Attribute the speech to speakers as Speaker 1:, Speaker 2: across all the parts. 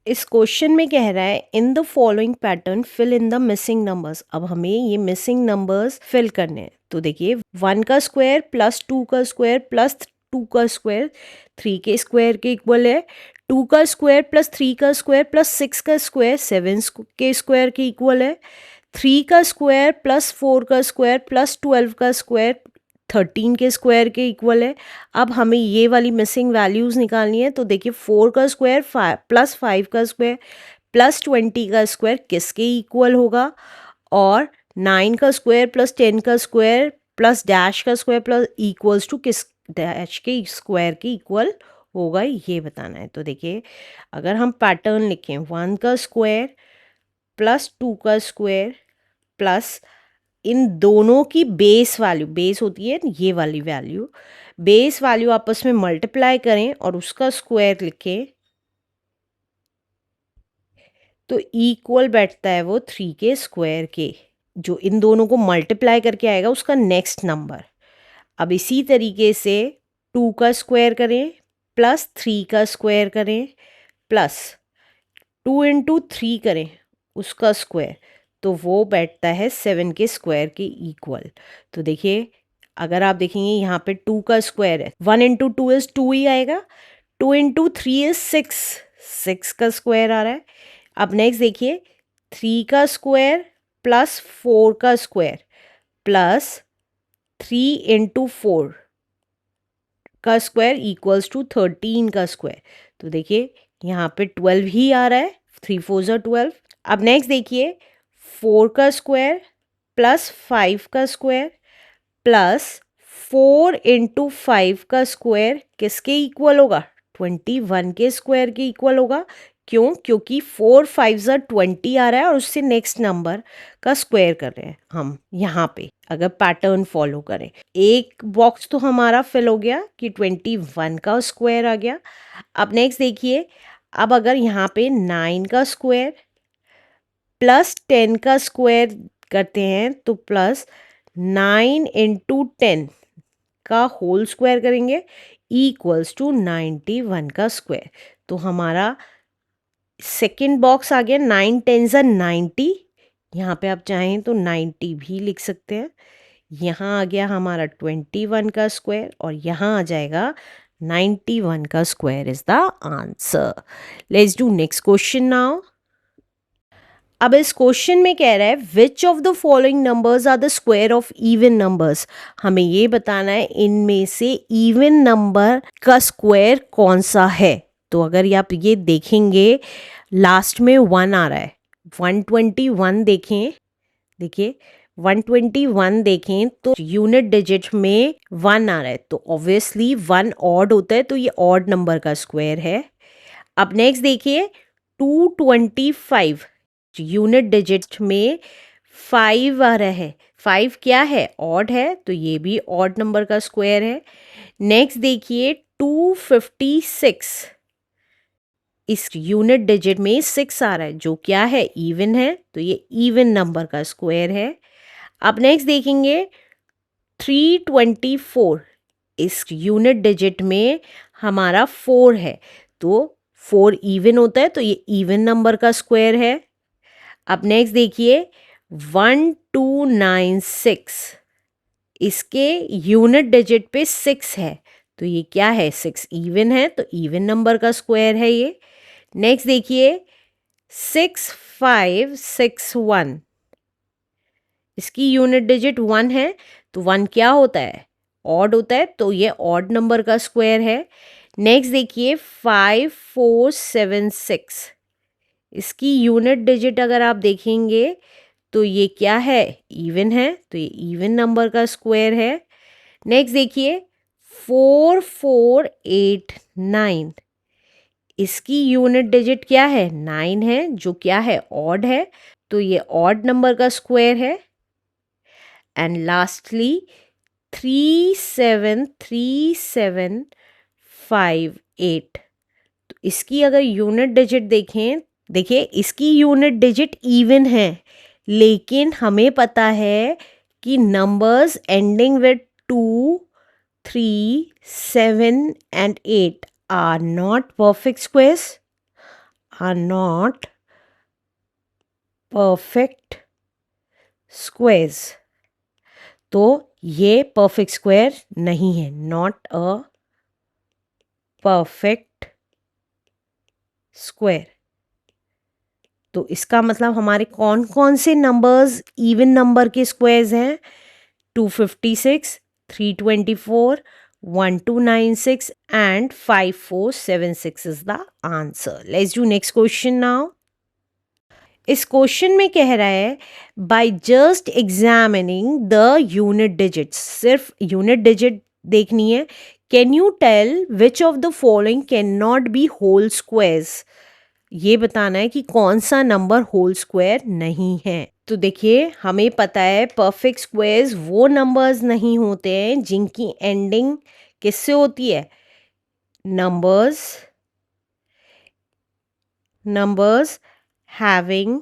Speaker 1: इस क्वेश्चन में कह रहा है in the following pattern fill in the missing numbers. अब हमें ये मिसिंग नंबर्स फिल करने हैं। तो देखिए 1 का स्क्वायर प्लस 2 का स्क्वायर प्लस 2 का स्क्वायर 3 के स्क्वायर के इक्वल है। 2 का स्क्वायर प्लस 3 का स्क्वायर प्लस 6 का स्क्वायर 7 के स्क्वायर के इक्वल है। 3 का स्क्वायर प्लस 4 का स्क्वायर प्लस 12 का स्क्वायर 13 के स्क्वायर के इक्वल है। अब हमें ये वाली मिसिंग वैल्यूज़ निकालनी है। तो देखिए 4 का स्क्वायर प्लस 5 का स्क्वायर प्लस 20 का स्क्वायर किसके इक्वल होगा, और 9 का स्क्वायर प्लस 10 का स्क्वायर प्लस डैश का स्क्वायर प्लस इक्वल्स टू किस डैश के स्क्वायर के इक्वल होगा, ये बताना है। तो देखिए अगर हम पैटर्न लिखें 1 का स्क्वायर प्लस 2 का स्क्वायर प्लस इन दोनों की बेस वैल्यू, बेस होती है ये वाली वैल्यू, बेस वैल्यू आपस में मल्टीप्लाई करें और उसका स्क्वायर लिखें, तो इक्वल बैठता है वो 3 के स्क्वायर के, जो इन दोनों को मल्टीप्लाई करके आएगा उसका नेक्स्ट नंबर। अब इसी तरीके से 2 का स्क्वायर करें प्लस 3 का स्क्वायर करें प्लस 2 इंटू 3 करें उसका स्क्वायर, तो वो बैठता है 7 के स्क्वायर के इक्वल। तो देखिए अगर आप देखेंगे यहाँ पे 2 का स्क्वायर है, 1 इंटू 2 इज़ 2 ही आएगा, 2 इंटू 3 इज़ 6 का स्क्वायर आ रहा है। अब नेक्स्ट देखिए 3 का स्क्वायर प्लस 4 का स्क्वायर प्लस 3 इंटू 4 का स्क्वायर इक्वल्स टू 13 का स्क्वायर। तो देखिए यहाँ पे 12 ही आ रहा है, 3 4 ज़ा 12। अब नेक्स्ट देखिए 4 का स्क्वायर प्लस 5 का स्क्वायर प्लस 4 इंटू 5 का स्क्वायर किसके इक्वल होगा, 21 के स्क्वायर के इक्वल होगा। क्यों? क्योंकि 4 5 ज़ा 20 आ रहा है और उससे नेक्स्ट नंबर का स्क्वायर कर रहे हैं हम यहाँ पे। अगर पैटर्न फॉलो करें, एक बॉक्स तो हमारा फिल हो गया कि 21 का स्क्वायर आ गया। अब नेक्स्ट देखिए, अब अगर यहाँ पे 9 का स्क्वायर प्लस 10 का स्क्वायर करते हैं तो प्लस 9 इंटू 10 का होल स्क्वायर करेंगे इक्वल्स टू 91 का स्क्वायर। तो हमारा सेकेंड बॉक्स आ गया 9 10 ज़ा 90। यहाँ पे आप चाहें तो 90 भी लिख सकते हैं। यहाँ आ गया हमारा 21 का स्क्वायर और यहाँ आ जाएगा 91 का square is the answer. Let's do next question now. अब इस क्वेश्चन में कह रहा है which of the following numbers are the square of even numbers. हमें ये बताना है इनमें से इवन नंबर का स्क्वायर कौन सा है। तो अगर आप ये देखेंगे लास्ट में 1 आ रहा है, 121 देखें, देखिए 121 देखें तो यूनिट डिजिट में 1 आ रहा है, तो ऑब्वियसली 1 ऑड होता है, तो ये ऑड नंबर का स्क्वायर है। अब नेक्स्ट देखिए 225 यूनिट डिजिट में 5 आ रहा है, 5 क्या है, ऑड है, तो ये भी ऑड नंबर का स्क्वायर है। नेक्स्ट देखिए 256 इस यूनिट डिजिट में 6 आ रहा है, जो क्या है, इवन है, तो ये इवन नंबर का स्क्वायर है। अब नेक्स्ट देखेंगे 324 इस यूनिट डिजिट में हमारा 4 है, तो 4 इवन होता है, तो ये इवन नंबर का स्क्वायर है। अब नेक्स्ट देखिए 1296 इसके यूनिट डिजिट पे 6 है, तो ये क्या है, 6 इवन है, तो इवन नंबर का स्क्वायर है ये। नेक्स्ट देखिए 6561 इसकी यूनिट डिजिट 1 है, तो 1 क्या होता है, ऑड होता है, तो ये ऑड नंबर का स्क्वायर है। नेक्स्ट देखिए 5476 इसकी यूनिट डिजिट अगर आप देखेंगे तो ये क्या है, इवन है, तो ये इवन नंबर का स्क्वायर है। नेक्स्ट देखिए 4489 इसकी यूनिट डिजिट क्या है, 9 है, जो क्या है, ऑड है, तो ये ऑड नंबर का स्क्वायर है। एंड लास्टली 37378 तो इसकी अगर यूनिट डिजिट देखें, देखिए इसकी यूनिट डिजिट इवन है, लेकिन हमें पता है कि numbers ending with 2 3 7 and 8 are not perfect squares, are not perfect squares. तो ये परफेक्ट स्क्वायर नहीं है, नॉट अ परफेक्ट स्क्वायर। तो इसका मतलब हमारे कौन कौन से नंबर्स इवन नंबर के स्क्वायर्स हैं? 256, 324, 1296 and 5476 is the answer. Let's do next question now. इस क्वेश्चन में कह रहा है by just examining the unit digits, सिर्फ यूनिट डिजिट देखनी है। Can you tell which of the following can not be whole squares? ये बताना है कि कौन सा नंबर होल स्क्वायर नहीं है। तो देखिए, हमें पता है परफेक्ट स्क्वायर्स वो नंबर्स नहीं होते हैं जिनकी एंडिंग किससे होती है? Numbers numbers having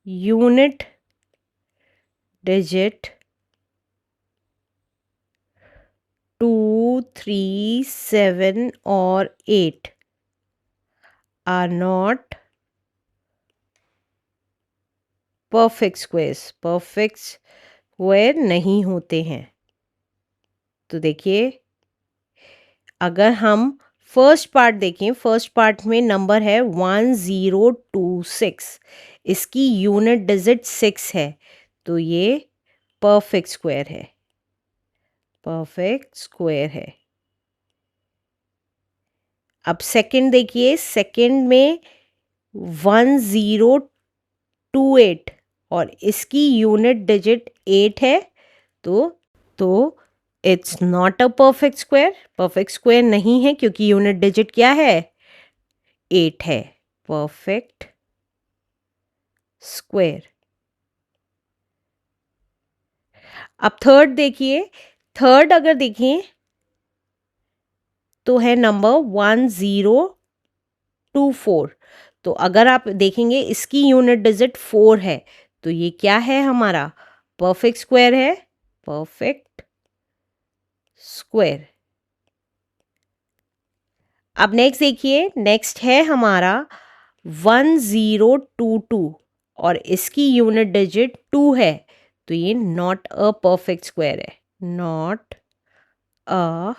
Speaker 1: unit digit 2, 3, 7 or 8 are not perfect squares. perfect square नहीं होते हैं। तो देखिए, अगर हम फर्स्ट पार्ट देखें, फर्स्ट पार्ट में नंबर है 1026, इसकी यूनिट डिजिट 6 है, तो ये परफेक्ट स्क्वायर है, परफेक्ट स्क्वायर है। अब सेकंड देखिए, सेकंड में 1028 और इसकी यूनिट डिजिट 8 है, तो it's not a perfect square, perfect square नहीं है क्योंकि यूनिट डिजिट क्या है? 8 है, परफेक्ट स्क्वायर। अब थर्ड देखिए, थर्ड अगर देखें तो है नंबर 1024। तो अगर आप देखेंगे इसकी यूनिट डिजिट 4 है, तो ये क्या है हमारा? परफेक्ट स्क्वायर है, परफेक्ट स्क्वायर। अब नेक्स्ट देखिए, नेक्स्ट है हमारा 1022 और इसकी यूनिट डिजिट 2 है, तो ये नॉट अ परफेक्ट स्क्वायर है, नॉट अ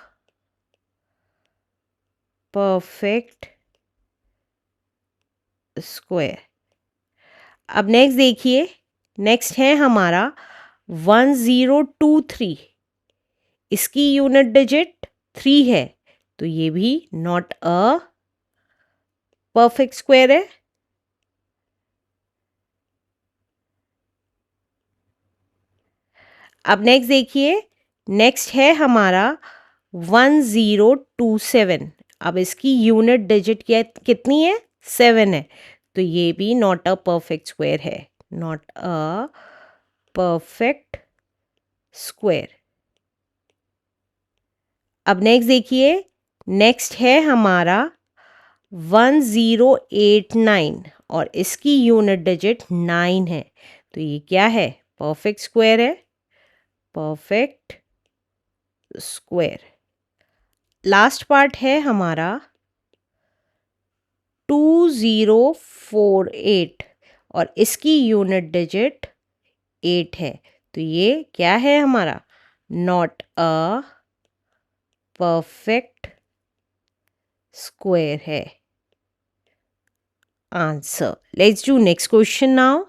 Speaker 1: परफेक्ट स्क्वायर। अब नेक्स्ट देखिए, नेक्स्ट है हमारा 1023, इसकी यूनिट डिजिट 3 है, तो ये भी नॉट अ परफेक्ट स्क्वायर है। अब नेक्स्ट देखिए, नेक्स्ट है हमारा 1027, अब इसकी यूनिट डिजिट क्या कितनी है? 7 है, तो ये भी नॉट अ परफेक्ट स्क्वायर है, नॉट अ परफेक्ट स्क्वायर। अब नेक्स्ट देखिए, नेक्स्ट है हमारा 1089 और इसकी यूनिट डिजिट 9 है, तो ये क्या है? परफेक्ट स्क्वायर है, परफेक्ट स्क्वायर। लास्ट पार्ट है हमारा 2048 और इसकी यूनिट डिजिट 8 है, तो ये क्या है हमारा? नॉट अ परफेक्ट स्क्वायर है। Answer. Let's do next question now.